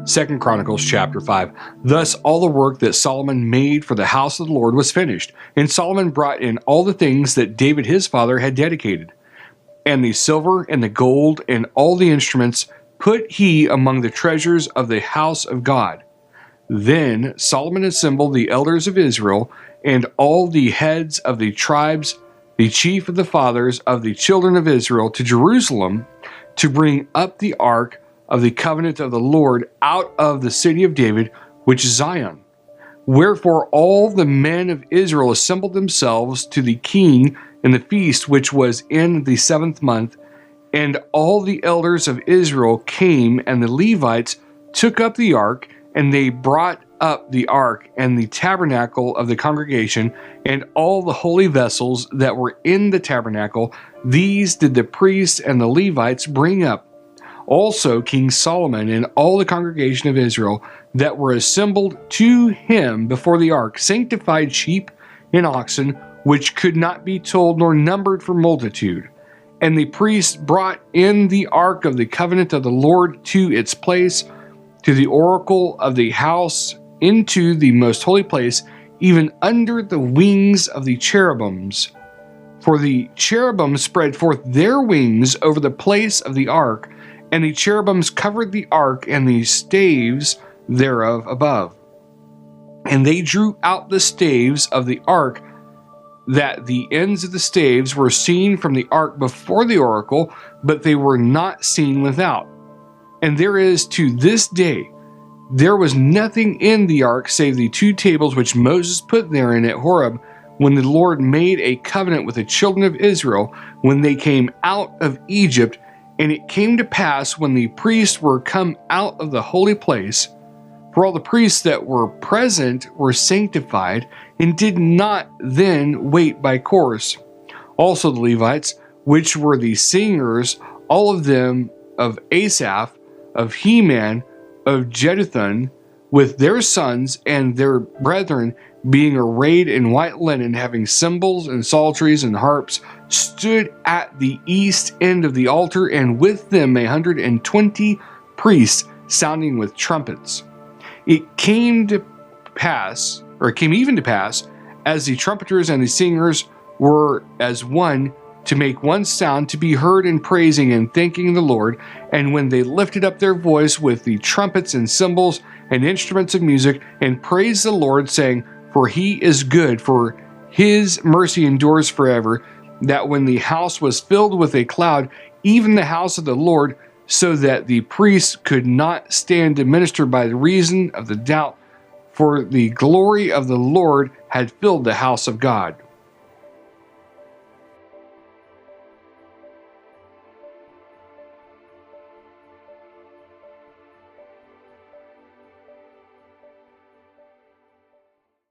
2 Chronicles Chapter 5. Thus all the work that Solomon made for the house of the Lord was finished, and Solomon brought in all the things that David his father had dedicated. And the silver and the gold and all the instruments put he among the treasures of the house of God. Then Solomon assembled the elders of Israel and all the heads of the tribes, the chief of the fathers of the children of Israel, to Jerusalem to bring up the ark of the covenant of the Lord out of the city of David, which is Zion. Wherefore all the men of Israel assembled themselves to the king in the feast which was in the 7th month, and all the elders of Israel came, and the Levites took up the ark, and they brought up the ark and the tabernacle of the congregation, and all the holy vessels that were in the tabernacle. These did the priests and the Levites bring up. Also King Solomon and all the congregation of Israel that were assembled to him before the ark sanctified sheep and oxen, which could not be told nor numbered for multitude. And the priests brought in the ark of the covenant of the Lord to its place, to the oracle of the house, into the most holy place, even under the wings of the cherubims. For the cherubims spread forth their wings over the place of the ark, and the cherubims covered the ark and the staves thereof above. And they drew out the staves of the ark, that the ends of the staves were seen from the ark before the oracle, but they were not seen without. And there is to this day, there was nothing in the ark save the 2 tables which Moses put therein at Horeb, when the Lord made a covenant with the children of Israel, when they came out of Egypt. And it came to pass, when the priests were come out of the holy place, for all the priests that were present were sanctified, and did not then wait by course. Also the Levites, which were the singers, all of them of Asaph, of Heman, of Jeduthun, with their sons and their brethren, being arrayed in white linen, having cymbals and psalteries and harps, stood at the east end of the altar, and with them 120 priests sounding with trumpets. It came even to pass, as the trumpeters and the singers were as one, to make one sound, to be heard in praising and thanking the Lord. And when they lifted up their voice with the trumpets and cymbals and instruments of music, and praised the Lord, saying, For he is good, for his mercy endures forever, that when the house was filled with a cloud, even the house of the Lord, so that the priests could not stand to minister by the reason of the doubt, for the glory of the Lord had filled the house of God.